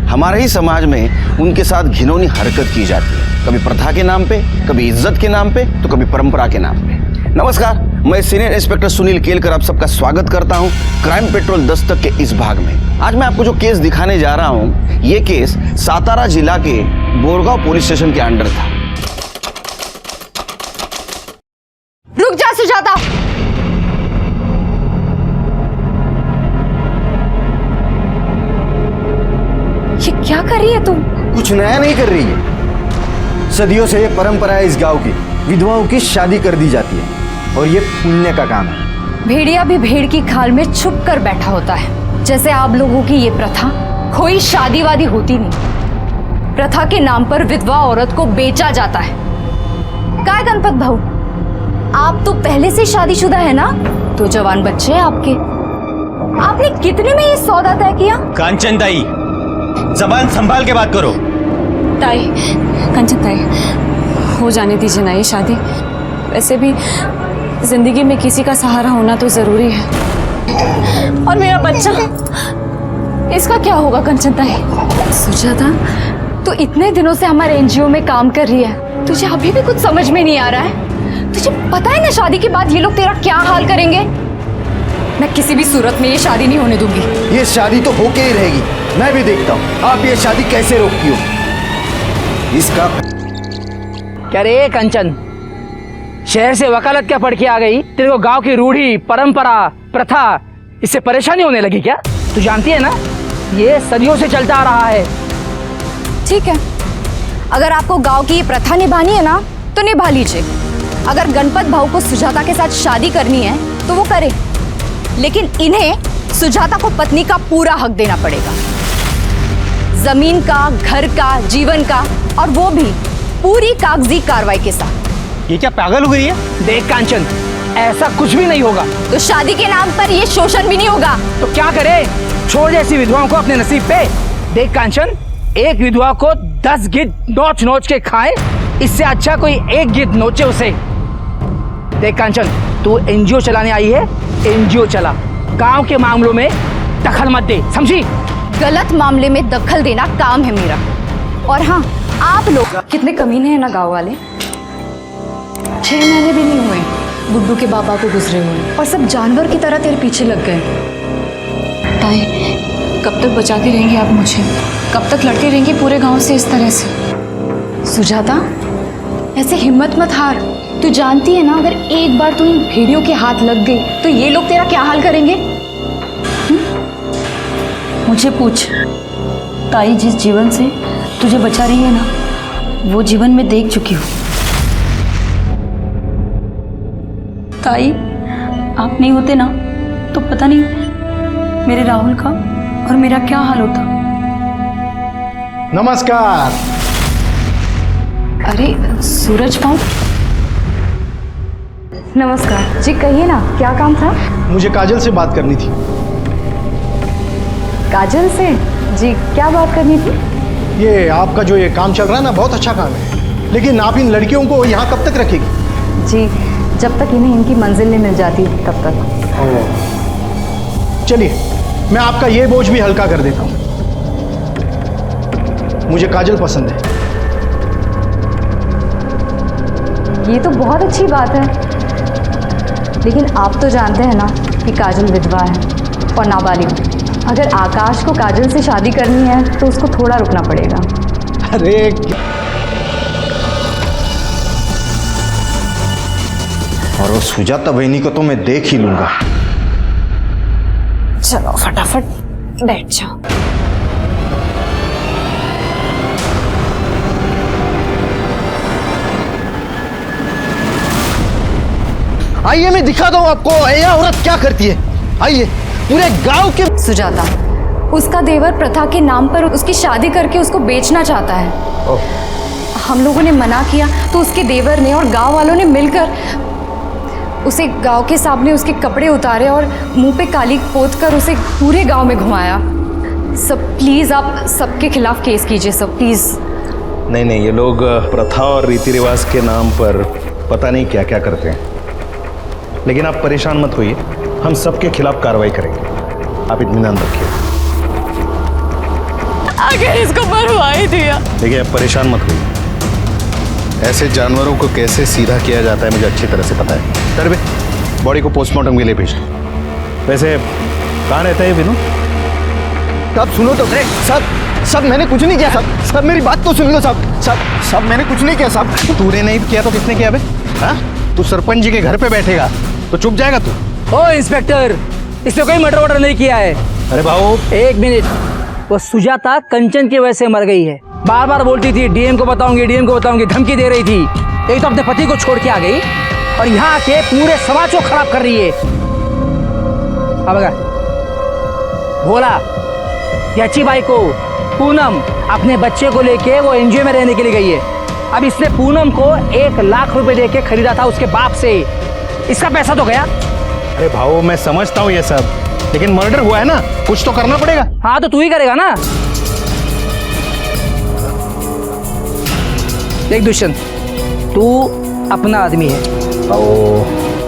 हमारे ही समाज में उनके साथ घिनौनी हरकत की जाती है, कभी प्रथा के नाम पे, कभी इज्जत के नाम पे, तो कभी परंपरा के नाम पे। नमस्कार, मैं सीनियर इंस्पेक्टर सुनील केलकर आप सबका स्वागत करता हूं क्राइम पेट्रोल दस्तक के इस भाग में। आज मैं आपको जो केस दिखाने जा रहा हूं, ये केस सातारा जिला के बोरगांव पुलिस स्टेशन के अंडर था। रुक जा सुजाता। ये क्या कर रही है तुम? कुछ नया नहीं कर रही है। सदियों से ये परंपरा है, इस गांव की विधवाओं की शादी कर दी जाती है और ये पुण्य का काम है। भेड़िया भी भेड़ की खाल में छुप कर बैठा होता है। जैसे आप लोगों की ये प्रथा कोई शादी वादी होती नहीं। प्रथा के नाम पर विधवा औरत को बेचा जाता है। क्या गणपत भाऊ, आप तो पहले से शादीशुदा है ना? तो जवान बच्चे हैं आपके। आपने कितने में ये सौदा तय किया? कांचन ताई, जबान संभाल के बात करो। ताई, कंचन ताई, हो जाने दीजिए ना ये शादी। वैसे भी जिंदगी में किसी का सहारा होना तो जरूरी है। और मेरा बच्चा, इसका क्या होगा कंचन ताई? सुजाता, तो इतने दिनों से हमारे एनजीओ में काम कर रही है, तुझे अभी भी कुछ समझ में नहीं आ रहा है? तुझे पता है ना शादी के बाद ये लोग तेरा क्या हाल करेंगे? मैं किसी भी सूरत में ये शादी नहीं होने दूंगी। ये शादी तो होके ही रहेगी। मैं भी देखता हूँ आप ये शादी कैसे रोकती हो। इसका क्या रे कंचन, शहर से वकालत क्या पढ़ के आ गई? तेरे को गांव की रूढ़ी, परंपरा, प्रथा, इससे परेशानी होने लगी क्या? तू जानती है ना, ये सदियों से चलता आ रहा है। ठीक है, अगर आपको गांव की ये प्रथा निभानी है ना, तो निभा लीजिए। अगर गणपत भाऊ को सुजाता के साथ शादी करनी है तो वो करे, लेकिन इन्हें सुजाता को पत्नी का पूरा हक देना पड़ेगा। जमीन का, घर का, जीवन का, और वो भी पूरी कागजी कार्रवाई के साथ। ये क्या पागल हो गई है? देख कांचन, ऐसा कुछ भी नहीं होगा। तो शादी के नाम पर ये शोषण भी नहीं होगा। तो क्या करे? छोड़ जैसी विधवाओं को अपने नसीब पे। देख कांचन, एक विधवा को 10 गिद्ध नोच नोच के खाए, इससे अच्छा कोई एक गिद्ध नोचे उसे। देख कांचन, तू एनजीओ चलाने आई है, एनजीओ चला। गांव के मामलों में दखल मत दे, समझी? गलत मामले में दखल देना काम है मेरा। और हाँ, आप लोग कितने कमीने हैं ना गांव वाले। 6 महीने भी नहीं हुए गुड्डू के बाबा को गुजरे हुए, और सब जानवर की तरह तेरे पीछे लग गए। ताई, कब तक बचाती रहेंगी आप मुझे? कब तक लड़ती रहेंगी पूरे गांव से इस तरह से? सुजाता, ऐसे हिम्मत मत हार। तू जानती है ना, अगर एक बार तू इन भेड़ियों के हाथ लग गई तो ये लोग तेरा क्या हाल करेंगे? मुझे पूछ, ताई जिस जीवन से तुझे बचा रही है ना, वो जीवन में देख चुकी हूँ। ताई, आप नहीं होते ना तो पता नहीं मेरे राहुल का और मेरा क्या हाल होता। नमस्कार। अरे सूरज भाऊ, नमस्कार जी। कहिए ना, क्या काम था? मुझे काजल से बात करनी थी। काजल से? जी, क्या बात करनी थी? ये आपका जो ये काम चल रहा है ना, बहुत अच्छा काम है, लेकिन आप इन लड़कियों को यहाँ कब तक रखेगी? जी, जब तक इन्हें इनकी मंजिल नहीं मिल जाती तब तक। चलिए, मैं आपका ये बोझ भी हल्का कर देता हूँ। मुझे काजल पसंद है। ये तो बहुत अच्छी बात है, लेकिन आप तो जानते हैं ना कि काजल विधवा है और नाबालिग। अगर आकाश को काजल से शादी करनी है तो उसको थोड़ा रुकना पड़ेगा। अरे और वो सुजाता बहनी को तो मैं देख ही लूंगा। चलो फटाफट बैठ जाओ। आइए, मैं दिखाता हूँ आपको यह औरत क्या करती है। आइए, पूरे गांव के। सुजाता, उसका देवर प्रथा के नाम पर उसकी शादी करके उसको बेचना चाहता है। हम लोगों ने मना किया तो उसके देवर ने और गांव वालों ने मिलकर उसे गांव के सामने उसके कपड़े उतारे और मुंह पे काली पोत कर उसे पूरे गांव में घुमाया। सब प्लीज़ आप सबके खिलाफ केस कीजिए सब, प्लीज़। नहीं नहीं, ये लोग प्रथा और रीति रिवाज के नाम पर पता नहीं क्या क्या करते हैं, लेकिन आप परेशान मत होइए, हम सबके खिलाफ कार्रवाई करेंगे, आप इत्मीनान रखिए। आखिर इसको मरवा ही दिया। देखिए आप परेशान मत होइए, ऐसे जानवरों को कैसे सीधा किया जाता है मुझे अच्छी तरह से पता है। सर बे बॉडी को पोस्टमार्टम के लिए भेज दो। वैसे कहाँ रहता है विनोद? सब सुनो तो सब मैंने कुछ नहीं किया सब मेरी बात तो सुन लो सब मैंने कुछ नहीं किया सब। तूने नहीं किया तो किसने किया बे? हाँ, तू सरपंच जी के घर पे बैठेगा तो चुप जाएगा तू? ओ इंस्पेक्टर, इसने कोई मर्डर वर्डर नहीं किया है। अरे भाऊ एक मिनट, वो सुजाता कंचन की वजह से मर गई है। बार बार बोलती थी डीएम को बताऊंगी, धमकी दे रही थी। एक तो अपने पति को छोड़ के आ गई और यहाँ आके पूरे समाज को खराब कर रही है। अब अगर भोला याची बाई को पूनम अपने बच्चे को लेके वो एनजीओ में रहने के लिए गई है। अब इसने पूनम को 1 लाख रुपए देके खरीदा था उसके बाप से। इसका पैसा तो गया। अरे भाऊ मैं समझता हूँ ये सब, लेकिन मर्डर हुआ है ना, कुछ तो करना पड़ेगा। हाँ तो तू ही करेगा ना। देख दुष्यंत, तू अपना आदमी है।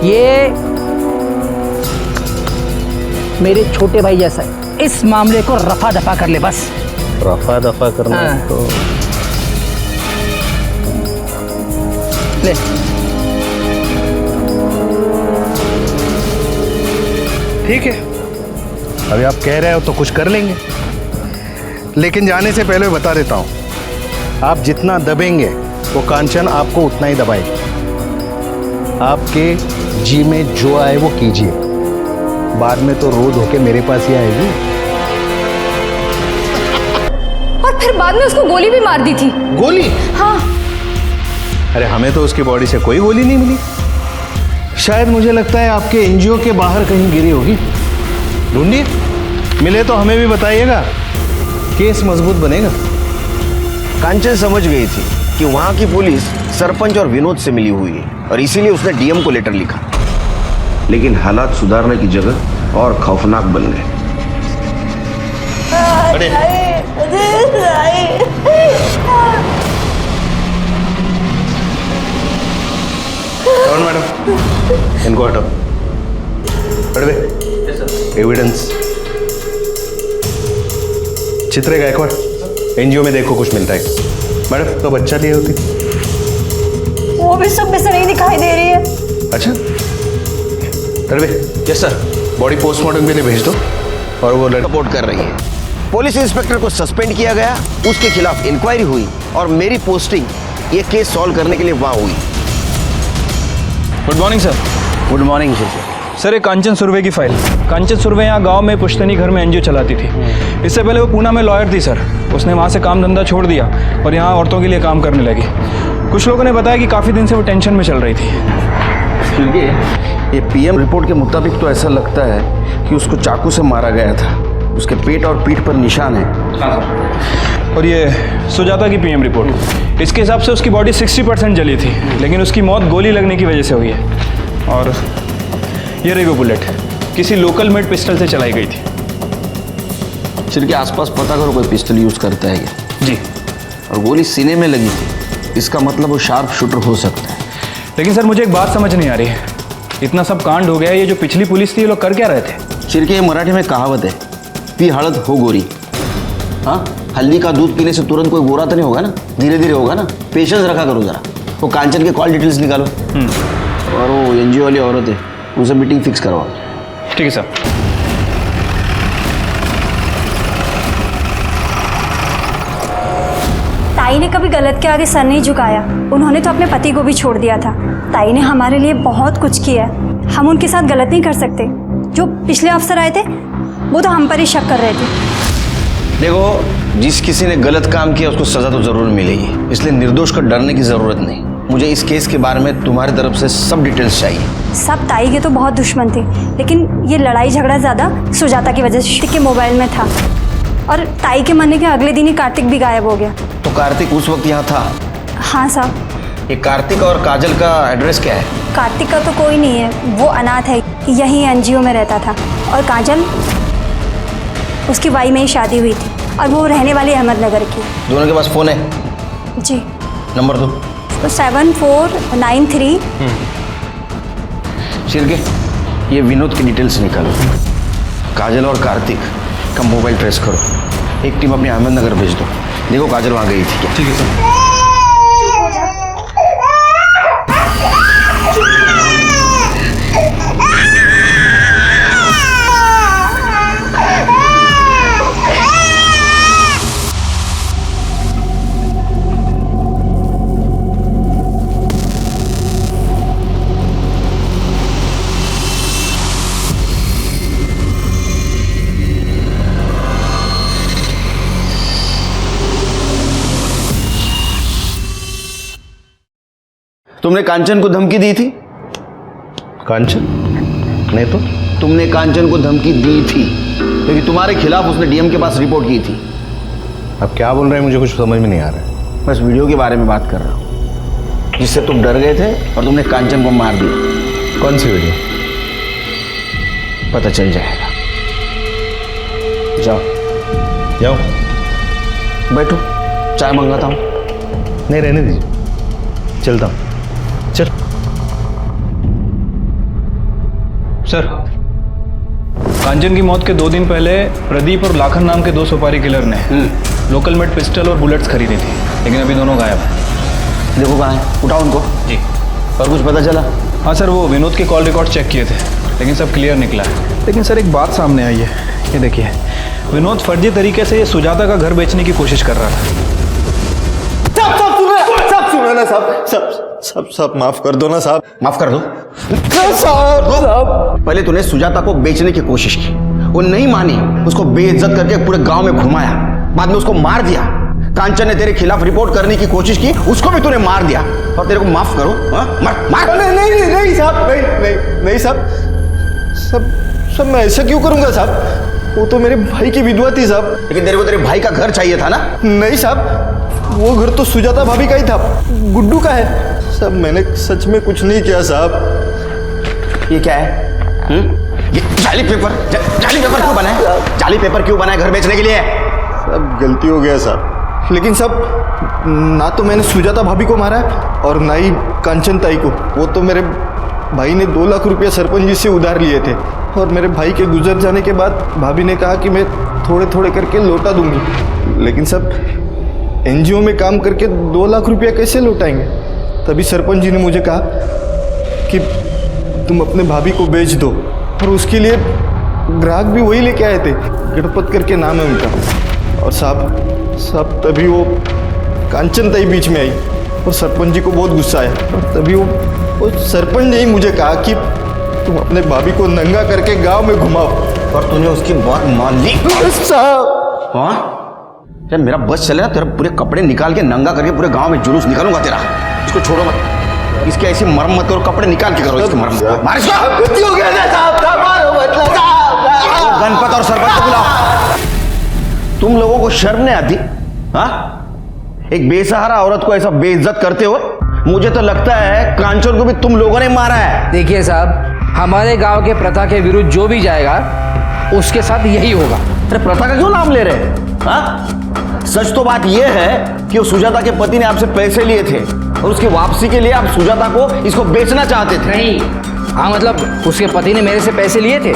ये मेरे छोटे भाई जैसा है। इस मामले को रफा दफा कर ले बस। रफा दफा करना हाँ। तो ले ठीक है, अभी आप कह रहे हो तो कुछ कर लेंगे, लेकिन जाने से पहले बता देता हूँ, आप जितना दबेंगे वो कांचन आपको उतना ही दबाएगी। आपके जी में जो आए वो कीजिए, बाद में तो रो धो के मेरे पास ही आएगी। और फिर बाद में उसको गोली भी मार दी थी। गोली? हाँ। अरे हमें तो उसकी बॉडी से कोई गोली नहीं मिली। शायद मुझे लगता है आपके एनजीओ के बाहर कहीं गिरी होगी। ढूंढिए, मिले तो हमें भी बताइएगा, केस मजबूत बनेगा। कांचन समझ गई थी कि वहां की पुलिस सरपंच और विनोद से मिली हुई है और इसीलिए उसने डीएम को लेटर लिखा। लेकिन हालात सुधारने की जगह और खौफनाक बन गए। कौन मैडम, इनको हटाओ। एविडेंस चित्रे गायकवाड़, एनजीओ में देखो कुछ मिलता है। मैडम तो बच्चा लिए होती। वो भी सब में से नहीं दिखाई दे रही है। अच्छा यस सर, बॉडी पोस्टमार्टम के लिए भेज दो। और वो रिपोर्ट कर रही है। पुलिस इंस्पेक्टर को सस्पेंड किया गया, उसके खिलाफ इंक्वायरी हुई और मेरी पोस्टिंग ये केस सॉल्व करने के लिए वहां हुई। Good morning sir. Good morning sir, एक कांचन सुर्वे की फाइल। कांचन सुर्वे यहाँ गांव में पुश्तैनी घर में एनजीओ चलाती थी। इससे पहले वो पूना में लॉयर थी सर। उसने वहाँ से काम धंधा छोड़ दिया और यहाँ औरतों के लिए काम करने लगी। कुछ लोगों ने बताया कि काफ़ी दिन से वो टेंशन में चल रही थी। क्योंकि ये पीएम रिपोर्ट के मुताबिक तो ऐसा लगता है कि उसको चाकू से मारा गया था। उसके पेट और पीठ पर निशान है। हाँ सर। और ये सुजाता की पीएम रिपोर्ट, इसके हिसाब से उसकी बॉडी 60% जली थी, लेकिन उसकी मौत गोली लगने की वजह से हुई है। और ये रही वो बुलेट, किसी लोकल मेड पिस्टल से चलाई गई थी। सिर के आसपास पता करो कोई पिस्टल यूज़ करता है क्या? जी। और गोली सीने में लगी थी, इसका मतलब वो शार्प शूटर हो सकता है। लेकिन सर मुझे एक बात समझ नहीं आ रही है, इतना सब कांड हो गया, ये जो पिछली पुलिस थी ये लोग कर क्या रहे थे? सिर के ये मराठी में कहावत है, पी हड़द हो गोरी। हाँ, हल्दी का दूध पीने से तुरंत कोई गोरा तो नहीं होगा ना, धीरे धीरे होगा ना। पेशेंस रखा करो जरा। वो कांचन के कॉल डिटेल्स निकालो और वो एनजीओ वाली औरत है उनसे मीटिंग फिक्स करवाओ। ठीक है सर। ताई ने कभी गलत के आगे सर नहीं झुकाया। उन्होंने तो अपने पति को भी छोड़ दिया था। ताई ने हमारे लिए बहुत कुछ किया है, हम उनके साथ गलत नहीं कर सकते। जो पिछले अफसर आए थे वो तो हम पर ही शक कर रहे थे। देखो, जिस किसी ने गलत काम किया उसको सजा तो जरूर मिलेगी, इसलिए निर्दोष को डरने की जरूरत नहीं। मुझे इस केस के बारे में तुम्हारी तरफ से सब डिटेल्स चाहिए। सब ताई के तो बहुत दुश्मन थे, लेकिन ये लड़ाई झगड़ा ज़्यादा सुजाता की वजह से के मोबाइल में था। और ताई के मरने के अगले दिन ही कार्तिक भी गायब हो गया। तो कार्तिक उस वक्त यहाँ था? हाँ साहब। ये कार्तिक और काजल का एड्रेस क्या है? कार्तिक का तो कोई नहीं है, वो अनाथ है, यहीं एनजीओ में रहता था। और काजल, उसकी वाई में ही शादी हुई थी और वो रहने वाली अहमदनगर की। दोनों के पास फ़ोन है? जी। नंबर दो। 7493। शिरके, ये विनोद की डिटेल्स निकालो। काजल और कार्तिक का मोबाइल ट्रेस करो एक टीम अपनी अहमदनगर भेज दो। देखो काजल वहाँ गई थी क्या। ठीक है सर। तुमने कांचन को धमकी दी थी? कांचन? नहीं तो। तुमने कांचन को धमकी दी थी क्योंकि तुम्हारे खिलाफ उसने डीएम के पास रिपोर्ट की थी। अब क्या बोल रहे हैं मुझे कुछ समझ में नहीं आ रहा है। बस वीडियो के बारे में बात कर रहा हूँ जिससे तुम डर गए थे और तुमने कांचन को मार दिया। कौन सी वीडियो? पता चल जाएगा। जाओ जाओ। बैठो, चाय मंगाता हूँ। नहीं, रहने दीजिए, चलता हूँ। चल। सर, कांचन की मौत के 2 दिन पहले प्रदीप और लाखन नाम के 2 सुपारी किलर ने लोकल मेड पिस्टल और बुलेट्स खरीदी थी, लेकिन अभी दोनों गायब हैं। देखो कहाँ है, उठाओ उनको। जी। और कुछ पता चला? हाँ सर, वो विनोद के कॉल रिकॉर्ड चेक किए थे, लेकिन सब क्लियर निकला है। लेकिन सर एक बात सामने आई है, ये देखिए, विनोद फर्जी तरीके से ये सुजाता का घर बेचने की कोशिश कर रहा था। सब सुनो ना साहब, सब माफ कर दो ना साहब। माफ कर दो। पहले तूने सुजाता को बेचने की कोशिश की, वो नहीं मानी, उसको बेइज्जत करके पूरे गांव में घुमाया, बाद में उसको मार दिया। कांचन ने तेरे खिलाफ रिपोर्ट करने की कोशिश की, उसको भी तूने मार दिया, और तेरे को माफ करो? मार। नहीं साहब, नहीं साहब, सब मैं ऐसा क्यों करूंगा साहब? वो तो मेरे भाई की विधवा थी साहब। लेकिन तेरे को तेरे भाई का घर चाहिए था ना? नहीं साहब, वो घर तो सुजाता भाभी का ही था, गुड्डू का है साहब। मैंने सच में कुछ नहीं किया साहब। ये क्या है? ये जाली पेपर क्यों बनाए? जाली पेपर क्यों बनाए घर बेचने के लिए? सब गलती हो गया साहब। लेकिन साहब, ना तो मैंने सुजाता भाभी को मारा है और ना ही कांचन ताई को। वो तो मेरे भाई ने 2 लाख रुपया सरपंच जी से उधार लिए थे, और मेरे भाई के गुजर जाने के बाद भाभी ने कहा कि मैं थोड़े थोड़े करके लौटा दूंगी। लेकिन सब एनजीओ में काम करके 2 लाख रुपया कैसे लौटाएंगे? तभी सरपंच जी ने मुझे कहा कि तुम अपने भाभी को बेच दो, और उसके लिए ग्राहक भी वही लेके आए थे, गणपत करके नाम है उनका। और साहब तभी वो कांचन ताई बीच में आई, और सरपंच जी को बहुत गुस्सा आया, और तभी वो सरपंच ने ही मुझे कहा कि तुम अपने भाभी को नंगा करके गांव में घुमाओ। और तूने उसकी बात मान ली साहब। हाँ? जब मेरा बस चले ना, तेरा पूरे कपड़े निकाल के नंगा करके पूरे गांव में जुलूस निकालूंगा तेरा। इसको छोड़ो मत, इसकी ऐसी मरम्मत करो, कपड़े निकाल के करो इसकी मरम्मत। मार इसको। गलती हो गया साहब, मारो मतलब साहब। गणपत और सरपंच को बुलाओ। तुम लोगों को शर्म नहीं आती? हाँ? एक बेसहारा औरत को ऐसा बेइज्जत करते हो? मुझे तो लगता है कांचन को भी तुम लोगों ने मारा है। देखिए साहब, हमारे गांव के प्रथा के विरुद्ध जो भी जाएगा उसके साथ यही होगा। अरे प्रथा का क्यों नाम ले रहे हैं? हाँ? सच तो बात यह है कि वो सुजाता के पति ने आपसे पैसे लिए थे, और उसकी वापसी के लिए आप सुजाता को इसको बेचना चाहते थे। नहीं, हाँ मतलब उसके पति ने मेरे से पैसे लिए थे,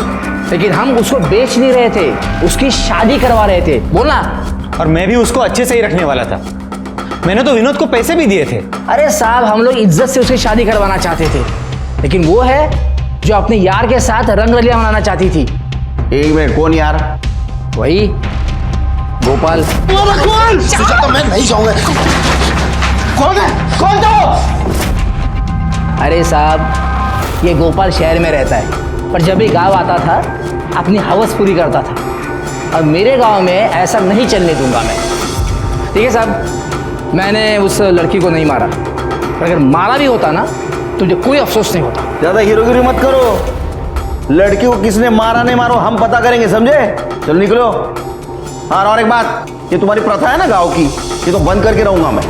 लेकिन हम उसको बेच नहीं रहे थे, उसकी शादी करवा रहे थे। बोलना। और मैं भी उसको अच्छे से ही रखने वाला था। मैंने तो विनोद को पैसे भी दिए थे। अरे साहब, हम लोग इज्जत से उसकी शादी करवाना चाहते थे, लेकिन वो है जो अपने यार के साथ रंग रलियां मनाना चाहती थी। 1 मिनट, कौन यार? वही गोपाल। सुजाता, मैं नहीं जाऊंगा। कौन है? कौन तो? अरे साहब, ये गोपाल शहर में रहता है, पर जब भी गांव आता था अपनी हवस पूरी करता था। अब मेरे गांव में ऐसा नहीं चलने दूंगा मैं। ठीक है साहब, मैंने उस लड़की को नहीं मारा, पर अगर मारा भी होता ना तो मुझे कोई अफसोस नहीं होता। ज्यादा हीरोगिरी मत करो। लड़की को किसने मारा नहीं मारो हम पता करेंगे, समझे? चलो निकलो। हाँ, और एक बात, ये तुम्हारी प्रथा है ना गांव की, ये तो बंद करके रहूंगा मैं।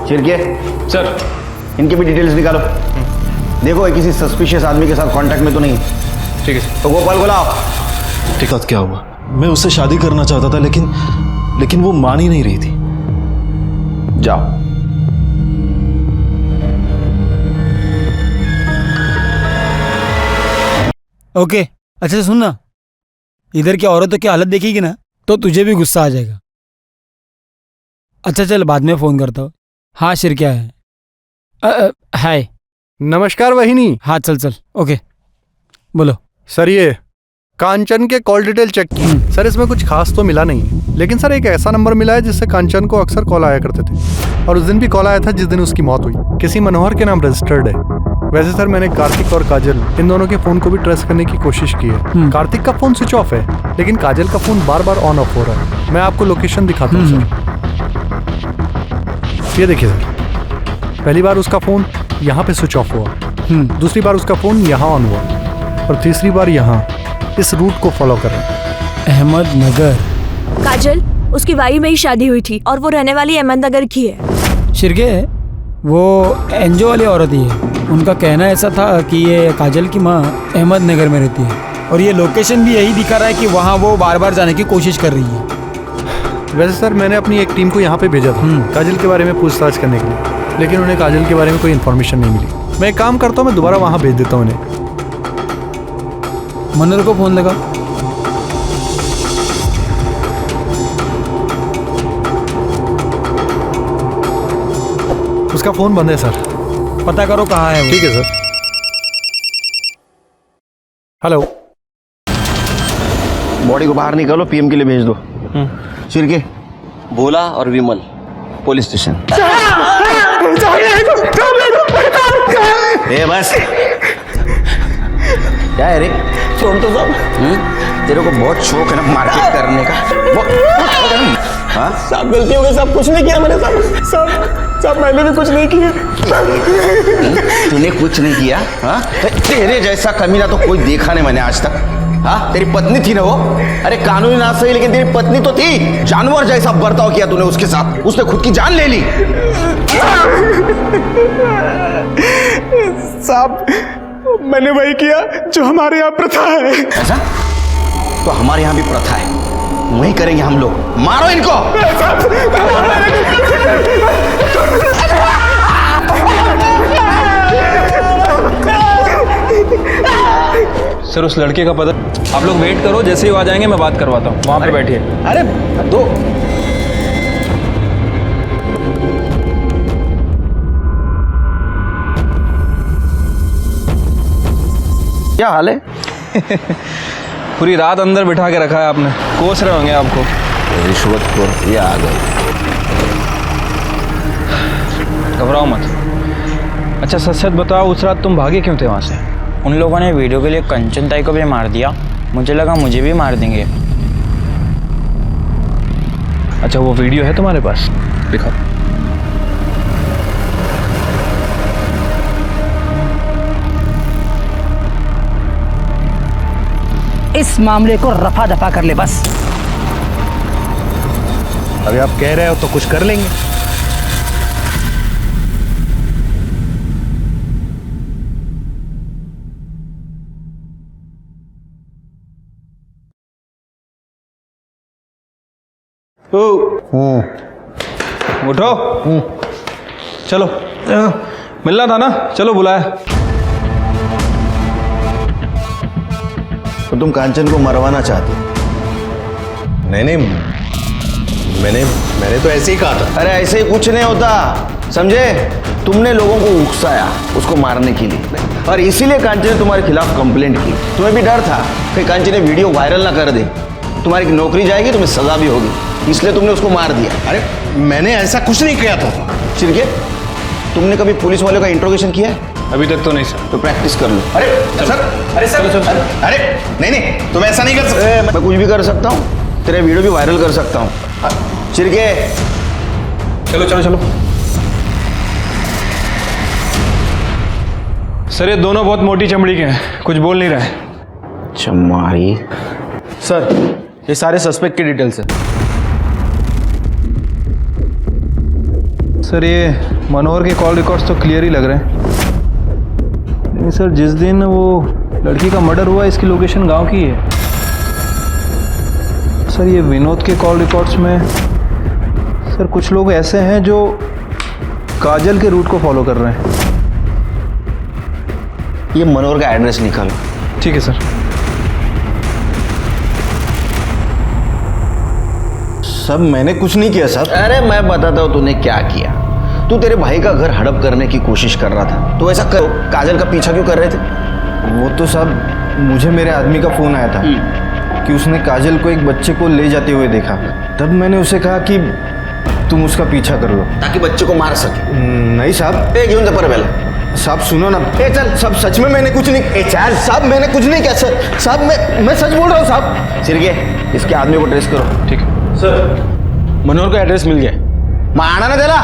चिरके सर, इनकी भी डिटेल्स निकालो। देखो ये किसी सस्पिशियस आदमी के साथ कांटेक्ट में तो नहीं। ठीक है। तो गोपाल को लाओ। ठीक है, क्या हुआ? मैं उससे शादी करना चाहता था, लेकिन वो मान ही नहीं रही थी। जाओ। ओके, अच्छा से सुन ना, इधर की औरतों की हालत देखेगी ना तो तुझे भी गुस्सा आ जाएगा। अच्छा चल, बाद में फ़ोन करता हूँ। हाँ शिर, क्या है? हाय। नमस्कार वहिनी। हाँ चल चल, ओके बोलो। सर ये कांचन के कॉल डिटेल चेक की सर, इसमें कुछ खास तो मिला नहीं, लेकिन सर एक ऐसा नंबर मिला है जिससे कांचन को अक्सर कॉल आया करते थे, और उस दिन भी कॉल आया था जिस दिन उसकी मौत हुई। किसी मनोहर के नाम रजिस्टर्ड है। वैसे सर मैंने कार्तिक और काजल इन दोनों के फ़ोन को भी ट्रेस करने की कोशिश की है। कार्तिक का फ़ोन स्विच ऑफ है, लेकिन काजल का phone bar bar on off हो रहा है। मैं आपको लोकेशन दिखाता हूँ सर। ये देखिए सर, पहली बार उसका फ़ोन यहाँ पे स्विच ऑफ हुआ, दूसरी बार उसका फ़ोन यहाँ ऑन हुआ, और तीसरी बार यहाँ। इस रूट को फॉलो कर रहे हैं। अहमदनगर। काजल, उसकी वाई में ही शादी हुई थी और वो रहने वाली अहमदनगर की है। शिरके, वो एनजीओ वाली औरत ही है। उनका कहना ऐसा था कि ये काजल की माँ अहमदनगर में रहती है, और ये लोकेशन भी यही दिखा रहा है कि वहाँ वो बार बार जाने की कोशिश कर रही है। वैसे सर मैंने अपनी एक टीम को यहाँ पे भेजा था काजल के बारे में पूछताछ करने के लिए, लेकिन उन्हें काजल के बारे में कोई इन्फॉर्मेशन नहीं मिली। मैं एक काम करता हूँ, मैं दोबारा वहाँ भेज देता हूँ उन्हें। मनोहर को फ़ोन लगा। उसका फ़ोन बंद है सर। पता करो कहाँ है वो। ठीक है सर। हेलो। बॉडी को बाहर निकालो, पीएम के लिए भेज दो। शिरके, भोला और विमल पुलिस स्टेशन। ए बस, क्या है रे? छोड़ तो सब। तेरे को बहुत शौक है ना मार्केट करने का। हाँ सब गलती हो गई, सब कुछ नहीं किया मैंने, सब मैंने भी कुछ नहीं किया। तूने कुछ नहीं किया? हाँ, तेरे जैसा कमीना तो कोई देखा नहीं मैंने आज तक। हाँ, तेरी पत्नी थी ना वो? अरे कानूनी ना सही, लेकिन तेरी पत्नी तो थी। जानवर जैसा बर्ताव किया तूने उसके साथ, उसने खुद की जान ले ली। साहब, मैंने वही किया जो हमारे यहाँ प्रथा है। ऐसा? तो हमारे यहाँ भी प्रथा है, वही करेंगे हम लोग। मारो इनको। सर उस लड़के का पता, आप लोग वेट करो, जैसे ही वो आ जाएंगे मैं बात करवाता हूँ। वहाँ पे बैठिए। अरे दो, क्या हाल है? पूरी रात अंदर बिठा के रखा है आपने, कोस रहे होंगे आपको। रिश्वतखोर, ये आ गए। घबराओ मत। अच्छा सच सच बताओ, उस रात तुम भागे क्यों थे वहाँ से? उन लोगों ने वीडियो के लिए कंचन ताई को भी मार दिया, मुझे लगा मुझे भी मार देंगे। अच्छा वो वीडियो है तुम्हारे पास? दिखाओ। इस मामले को रफा दफा कर ले बस। अभी आप कह रहे हो तो कुछ कर लेंगे। उठो। चलो, मिलना था ना, चलो बुलाया। तो तुम कांचन को मरवाना चाहते? नहीं, मैंने तो ऐसे ही कहा था। अरे ऐसे ही कुछ नहीं होता, समझे? तुमने लोगों को उकसाया उसको मारने के लिए, और इसीलिए कांचन ने तुम्हारे खिलाफ कंप्लेंट की। तुम्हें भी डर था कि कांचन ने वीडियो वायरल ना कर दे, तुम्हारी नौकरी जाएगी, तुम्हें सजा भी होगी, इसलिए तुमने उसको मार दिया। अरे मैंने ऐसा कुछ नहीं किया था। चिरके, तुमने कभी पुलिस वालों का इंट्रोगेशन किया है? अभी तक तो नहीं सर। तो प्रैक्टिस कर लो। अरे सर, अरे नहीं, तुम ऐसा नहीं कर सकते। मैं कुछ भी कर सकता हूँ, तेरे वीडियो भी वायरल कर सकता हूँ। चिरके, चलो। सर ये दोनों बहुत मोटी चमड़ी के हैं, कुछ बोल नहीं रहे। चमारी। सर ये सारे सस्पेक्ट की डिटेल्स है। सर ये मनोहर के कॉल रिकॉर्ड्स तो क्लियर ही लग रहे हैं, लेकिन सर जिस दिन वो लड़की का मर्डर हुआ इसकी लोकेशन गांव की है। सर ये विनोद के कॉल रिकॉर्ड्स में सर कुछ लोग ऐसे हैं जो काजल के रूट को फॉलो कर रहे हैं। ये मनोहर का एड्रेस निकालो। ठीक है सर। सब मैंने कुछ नहीं किया साहब। अरे मैं बताता हूँ तूने क्या किया। तू तेरे भाई का घर हड़प करने की कोशिश कर रहा था, तो ऐसा काजल का पीछा क्यों कर रहे थे? वो तो साहब मुझे मेरे आदमी का फ़ोन आया था कि उसने काजल को एक बच्चे को ले जाते हुए देखा। तब मैंने उसे कहा कि तुम उसका पीछा कर लो ताकि बच्चे को मार सके। नहीं साहब। घेऊन जा पर पहले। साहब सुनो ना। चल साहब, सच में मैंने कुछ नहीं। चल साहब, मैंने कुछ नहीं किया सर। साहब मैं सच बोल रहा हूँ साहब। सिरगे, इसके आदमी को ट्रेस करो। ठीक है सर, मनोहर का एड्रेस मिल गया। माना ना तेरा।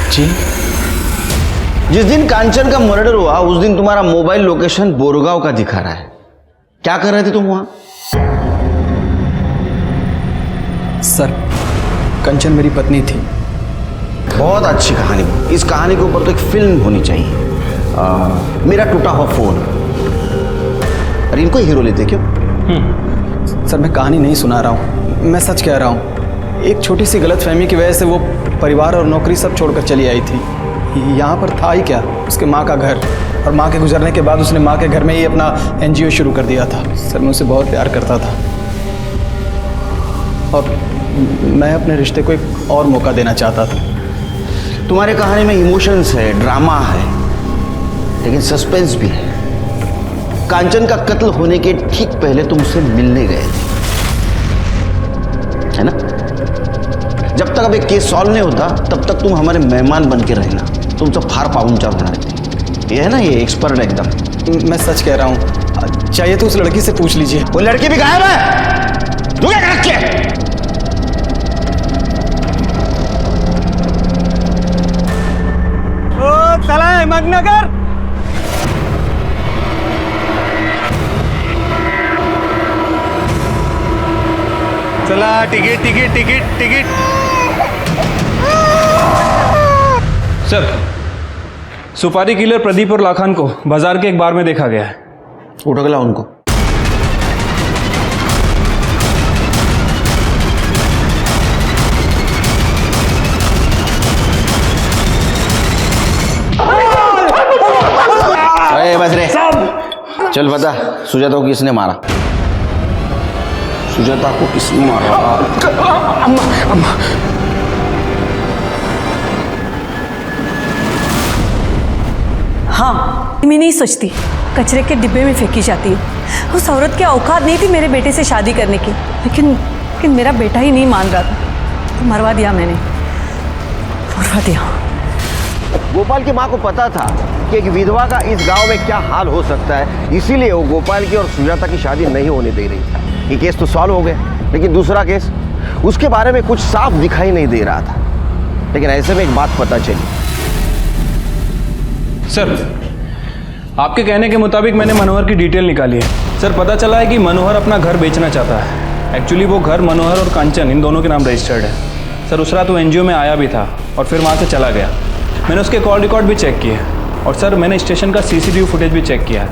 जी, जिस दिन कांचन का मर्डर हुआ उस दिन तुम्हारा मोबाइल लोकेशन बोरगांव का दिखा रहा है। क्या कर रहे थे तुम वहां? सर, कंचन मेरी पत्नी थी। बहुत अच्छी कहानी। इस कहानी के ऊपर तो एक फिल्म होनी चाहिए। मेरा टूटा हुआ फोन। अरे इनको हीरो लेते क्यों? सर, मैं कहानी नहीं सुना रहा हूँ, मैं सच कह रहा हूँ। एक छोटी सी गलतफहमी की वजह से वो परिवार और नौकरी सब छोड़कर चली आई थी। यहाँ पर था ही क्या, उसके माँ का घर, और माँ के गुजरने के बाद उसने माँ के घर में ही अपना NGO शुरू कर दिया था। सर, मैं उसे बहुत प्यार करता था और मैं अपने रिश्ते को एक और मौका देना चाहता था। तुम्हारे कहानी में इमोशंस है, ड्रामा है, लेकिन सस्पेंस भी है। कांचन का कत्ल होने के ठीक पहले तुम उससे मिलने गए थे, है ना? जब तक अब एक केस सॉल्व नहीं होता तब तक तुम हमारे मेहमान बन के रहना। तुम तो फार पाउंचार होना रहते। ये है ना, ये एक्सपर्ट एकदम। मैं सच कह रहा हूँ, चाहिए तो उस लड़की से पूछ लीजिए। वो लड़की भी गायब है। तू क्या कर रखी है? ओ चला है मगनगर। चला, ticket ticket ticket ticket. Sir, सुपारी किलर प्रदीप और लाखान को बाजार के एक बार में देखा गया है। उठो गला उनको। अरे बस रे, चल बता, सुजाता को किसने मारा? सुजाता को किसने मारा? अम्मा। हाँ, मैं नहीं सोचती कचरे के डिब्बे में फेंकी जाती है। उस औरत की औकात नहीं थी मेरे बेटे से शादी करने की, लेकिन मेरा बेटा ही नहीं मान रहा था, तो मरवा दिया मैंने, मरवा दिया। गोपाल की माँ को पता था कि एक विधवा का इस गांव में क्या हाल हो सकता है, इसीलिए वो गोपाल की और सुजाता की शादी नहीं होने दे रही थी। ये केस तो सॉल्व हो गया, लेकिन दूसरा केस, उसके बारे में कुछ साफ दिखाई नहीं दे रहा था। लेकिन ऐसे में एक बात पता चली। सर, आपके कहने के मुताबिक मैंने मनोहर की डिटेल निकाली है। सर, पता चला है कि मनोहर अपना घर बेचना चाहता है। एक्चुअली वो घर मनोहर और कांचन इन दोनों के नाम रजिस्टर्ड है। सर, उस रात वो NGO में आया भी था और फिर वहाँ से चला गया। मैंने उसके कॉल रिकॉर्ड भी चेक किए और सर मैंने स्टेशन का CCTV फुटेज भी चेक किया है।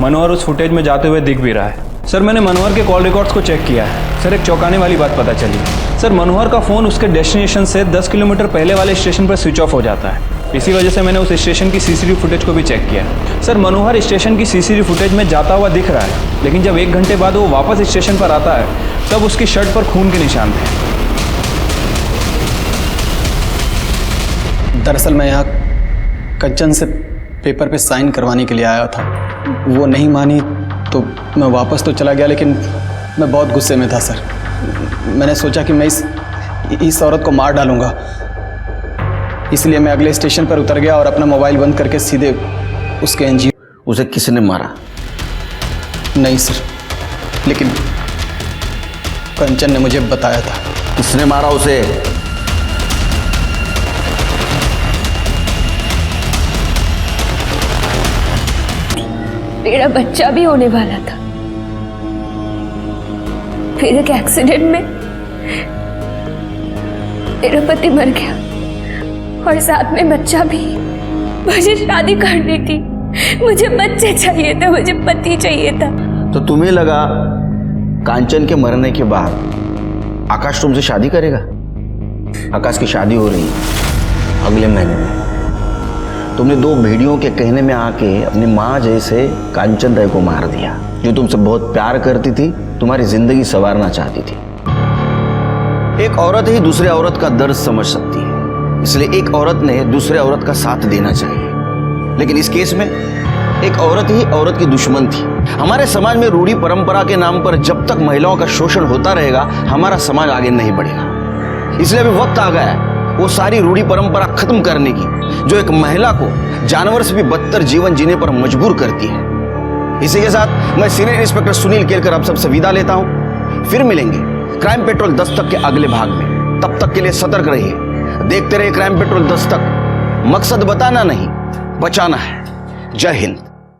मनोहर उस फुटेज में जाते हुए दिख भी रहा है। सर, मैंने मनोहर के कॉल रिकॉर्ड्स को चेक किया है। सर, एक चौंकाने वाली बात पता चली। सर, मनोहर का फ़ोन उसके डेस्टिनेशन से 10 किलोमीटर पहले वाले स्टेशन पर स्विच ऑफ हो जाता है। इसी वजह से मैंने उस स्टेशन की CCTV फुटेज को भी चेक किया। सर, मनोहर स्टेशन की CCTV फुटेज में जाता हुआ दिख रहा है, लेकिन जब 1 घंटे बाद वो वापस स्टेशन पर आता है तब उसकी शर्ट पर खून के निशान थे। दरअसल मैं यहाँ कंचन से पेपर पे साइन करवाने के लिए आया था। वो नहीं मानी तो मैं वापस तो चला गया, लेकिन मैं बहुत गुस्से में था सर। मैंने सोचा कि मैं इस औरत को मार डालूंगा, इसलिए मैं अगले स्टेशन पर उतर गया और अपना मोबाइल बंद करके सीधे उसके NGO। उसे किसने मारा? नहीं सर, लेकिन कंचन ने मुझे बताया था। किसने मारा उसे? मेरा बच्चा भी होने वाला था, फिर एक एक्सीडेंट में मेरा पति मर गया और साथ में बच्चा भी। मुझे शादी करनी थी, मुझे बच्चे चाहिए थे, मुझे पति चाहिए था। तो तुम्हें लगा कांचन के मरने के बाद आकाश तुमसे शादी करेगा? आकाश की शादी हो रही है अगले महीने में। तुमने दो भेड़ियों के कहने में आके अपनी माँ जैसे कांचन ताई को मार दिया, जो तुमसे बहुत प्यार करती थी, तुम्हारी जिंदगी संवारना चाहती थी। एक औरत ही दूसरे औरत का दर्द समझ सकती है, इसलिए एक औरत ने दूसरे औरत का साथ देना चाहिए। लेकिन इस केस में एक औरत ही औरत की दुश्मन थी। हमारे समाज में रूढ़ी परंपरा के नाम पर जब तक महिलाओं का शोषण होता रहेगा, हमारा समाज आगे नहीं बढ़ेगा। इसलिए अभी वक्त आ गया है वो सारी रूढ़ी परंपरा खत्म करने की, जो एक महिला को जानवर से भी बदतर जीवन जीने पर मजबूर करती है। इसी के साथ मैं सीनियर इंस्पेक्टर सुनील केलकर आप सबसे विदा लेता हूं। फिर मिलेंगे क्राइम पेट्रोल दस्तक के अगले भाग में। तब तक के लिए सतर्क रहिए, देखते रहिए क्राइम पेट्रोल दस्तक। मकसद बताना नहीं, बचाना है। जय हिंद।